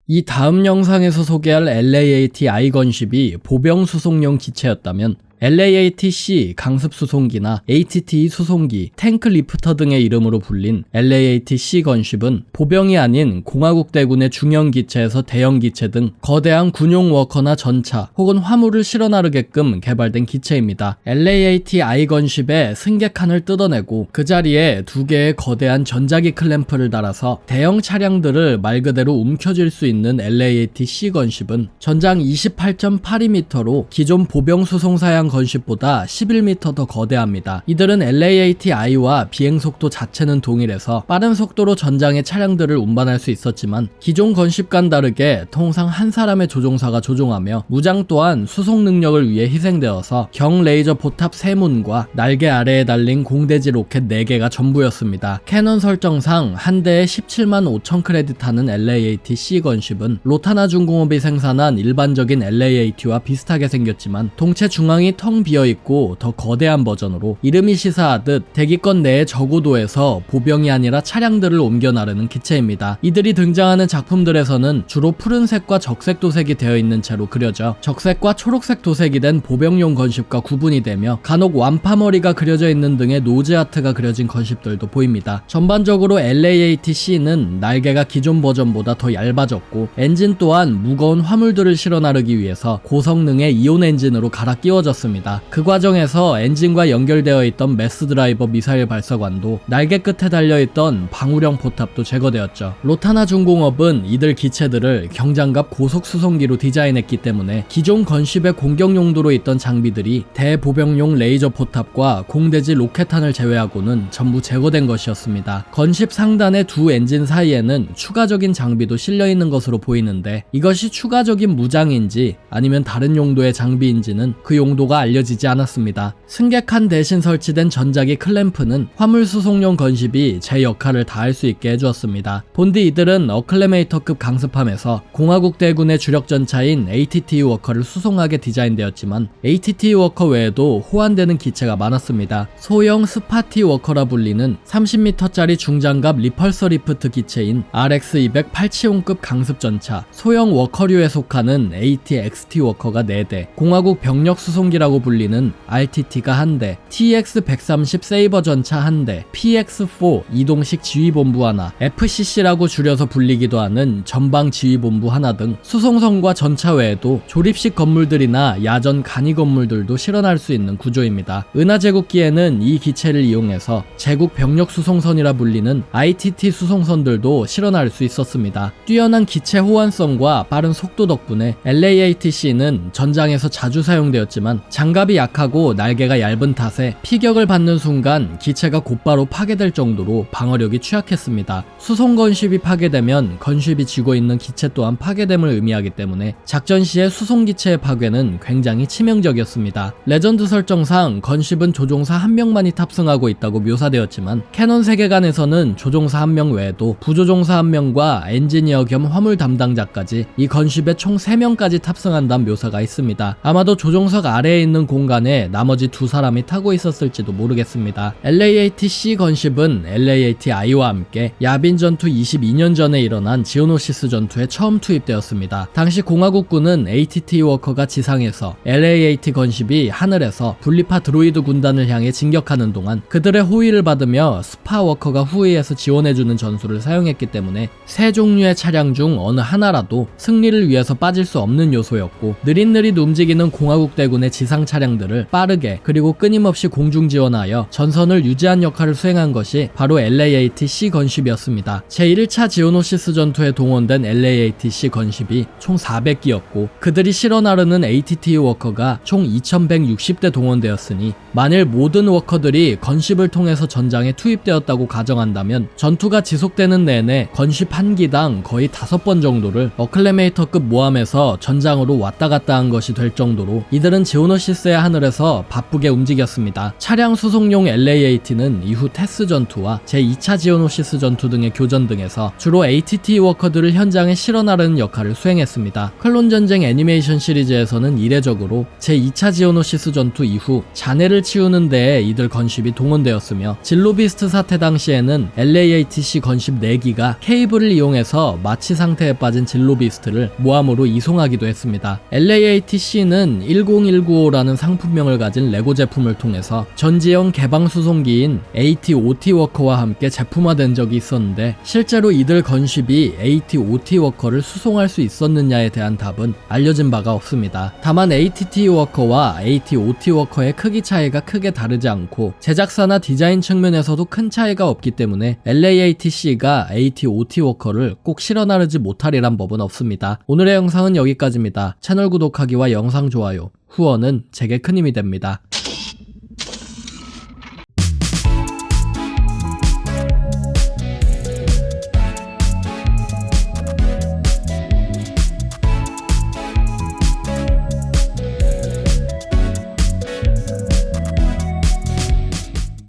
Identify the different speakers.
Speaker 1: 이 다음 영상에서 소개할 LAAT 아이건십이 보병 수송용 기체였다면 LAAT-C 강습 수송기나 ATT 수송기, 탱크 리프터 등의 이름으로 불린 LAAT-C 건십은 보병이 아닌 공화국대군의 중형 기체에서 대형 기체 등 거대한 군용 워커나 전차 혹은 화물을 실어 나르게끔 개발된 기체입니다. LAAT-I 건십의 승객칸을 뜯어내고 그 자리에 두 개의 거대한 전자기 클램프를 달아서 대형 차량들을 말 그대로 움켜쥘 수 있는 LAAT-C 건십은 전장 28.82m로 기존 보병 수송사양 건십보다 11m 더 거대합니다. 이들은 LAAT-I와 비행속도 자체는 동일해서 빠른 속도로 전장의 차량들을 운반할 수 있었지만 기존 건십과는 다르게 통상 한 사람의 조종사가 조종하며 무장 또한 수송 능력을 위해 희생되어서 경 레이저 포탑 3문과 날개 아래에 달린 공대지 로켓 4개가 전부였습니다. 캐논 설정상 한 대에 17만 5천 크레딧 하는 LAAT-C 건십은 로타나 중공업이 생산한 일반적인 LAAT와 비슷하게 생겼지만 동체 중앙이 텅 비어있고 더 거대한 버전으로 이름이 시사하듯 대기권 내의 저고도에서 보병이 아니라 차량들을 옮겨 나르는 기체입니다. 이들이 등장하는 작품들에서는 주로 푸른색과 적색 도색이 되어 있는 채로 그려져 적색과 초록색 도색이 된 보병용 건십과 구분이 되며 간혹 완파머리가 그려져 있는 등의 노즈 아트가 그려진 건십들도 보입니다. 전반적으로 LAAT-C는 날개가 기존 버전보다 더 얇아졌고 엔진 또한 무거운 화물들을 실어 나르기 위해서 고성능의 이온 엔진으로 갈아 끼워졌습니다. 그 과정에서 엔진과 연결되어 있던 매스 드라이버 미사일 발사관도 날개 끝에 달려있던 방울형 포탑도 제거되었죠. 로타나 중공업은 이들 기체들을 경장갑 고속 수송기로 디자인했기 때문에 기존 건십의 공격 용도로 있던 장비들이 대보병용 레이저 포탑과 공대지 로켓탄을 제외하고는 전부 제거된 것이었습니다. 건십 상단의 두 엔진 사이에는 추가적인 장비도 실려있는 것으로 보이는데 이것이 추가적인 무장인지 아니면 다른 용도의 장비인지는 그 용도가 알려지지 않았습니다. 승객칸 대신 설치된 전자기 클램프는 화물 수송용 건십이 제 역할을 다할 수 있게 해주었습니다. 본디 이들은 어클레메이터급 강습함에서 공화국 대군의 주력 전차인 ATT 워커를 수송하게 디자인되었지만 ATT 워커 외에도 호환되는 기체가 많았습니다. 소형 스파티 워커라 불리는 30m짜리 중장갑 리펄서 리프트 기체인 RX-200 8치용급 강습전차, 소형 워커류에 속하는 AT-XT 워커가 4대, 공화국 병력 수송기라고 불리는 RTT가 1대, TX-130 세이버 전차 1대, PX-4 이동식 지휘본부 하나, FCC라고 줄여서 불리기도 하는 전방지휘본부 하나 등 수송선과 전차 외에도 조립식 건물들이나 야전 간이 건물들도 실어날 수 있는 구조입니다. 은하제국기에는 이 기체를 이용해서 제국 병력 수송선이라 불리는 ITT 수송선들도 실어날 수 있었습니다. 뛰어난 기체 호환성과 빠른 속도 덕분에 LAAT-C는 전장에서 자주 사용되었지만 장갑이 약하고 날개가 얇은 탓에 피격을 받는 순간 기체가 곧바로 파괴될 정도로 방어력이 취약했습니다. 수송 건십이 파괴되면 건십이 쥐고 있는 기체 또한 파괴됨을 의미하기 때문에 작전 시에 수송 기체의 파괴는 굉장히 치명적이었습니다. 레전드 설정상 건십은 조종사 1명만이 탑승하고 있다고 묘사되었지만 캐논 세계관에서는 조종사 1명 외에도 부조종사 1명과 엔지니어 겸 화물 담당자까지 이 건십에 총 3명까지 탑승한다는 묘사가 있습니다. 아마도 조종석 아래에 있는 공간에 나머지 2사람이 타고 있었을지도 모르겠습니다. LAAT-C 건십은 LAAT-I와 함께 야빈 전투 22년 전에 일어난 지오노시스 전투에 처음 투입되었습니다. 당시 공화국군은 ATT 워커가 지상에서 LAAT 건십이 하늘에서 분리파 드로이드 군단을 향해 진격하는 동안 그들의 호위를 받으며 스파 워커가 후위에서 지원해주는 전술을 사용했기 때문에 세 종류의 차량 중 어느 하나라도 승리를 위해서 빠질 수 없는 요소였고 느릿느릿 움직이는 공화국 대군의 지상 차량들을 빠르게 그리고 끊임없이 공중 지원하여 전선을 유지한 역할을 수행한 것이 바로 LAAT-C 건십이었습니다. 제1차 지오노시스 전투에 동원된 LAAT-C 건십이 총 400기였고 그들이 실어 나르는 ATT 워커가 총 2160대 동원되었으니 만일 모든 워커들이 건십을 통해서 전장에 투입되었다고 가정한다면 전투가 지속되는 내내 건십 한 기당 거의 5번 정도를 어클레메이터급 모함에서 전장으로 왔다 갔다 한 것이 될 정도로 이들은 지오노시스 오아시스의 하늘에서 바쁘게 움직였습니다. 차량 수송용 LAAT는 이후 테스 전투와 제2차 지오노시스 전투 등의 교전 등에서 주로 ATT 워커들을 현장에 실어나르는 역할을 수행했습니다. 클론 전쟁 애니메이션 시리즈에서는 이례적으로 제2차 지오노시스 전투 이후 잔해를 치우는 데에 이들 건쉽이 동원되었으며 진로비스트 사태 당시에는 LAATC 건쉽 4기가 케이블을 이용해서 마취 상태에 빠진 진로비스트를 모함으로 이송하기도 했습니다. LAATC는 10195라는 상품명을 가진 레고 제품을 통해서 전지형 개방 수송기인 AT-OT 워커와 함께 제품화된 적이 있었는데 실제로 이들 건쉽이 AT-OT 워커를 수송할 수 있었느냐에 대한 답은 알려진 바가 없습니다. 다만 ATT 워커와 AT-OT 워커의 크기 차이가 크게 다르지 않고 제작사나 디자인 측면에서도 큰 차이가 없기 때문에 LAATC가 AT-OT 워커를 꼭 실어 나르지 못하리란 법은 없습니다. 오늘의 영상은 여기까지입니다. 채널 구독하기와 영상 좋아요, 후원은 제게 큰 힘이 됩니다.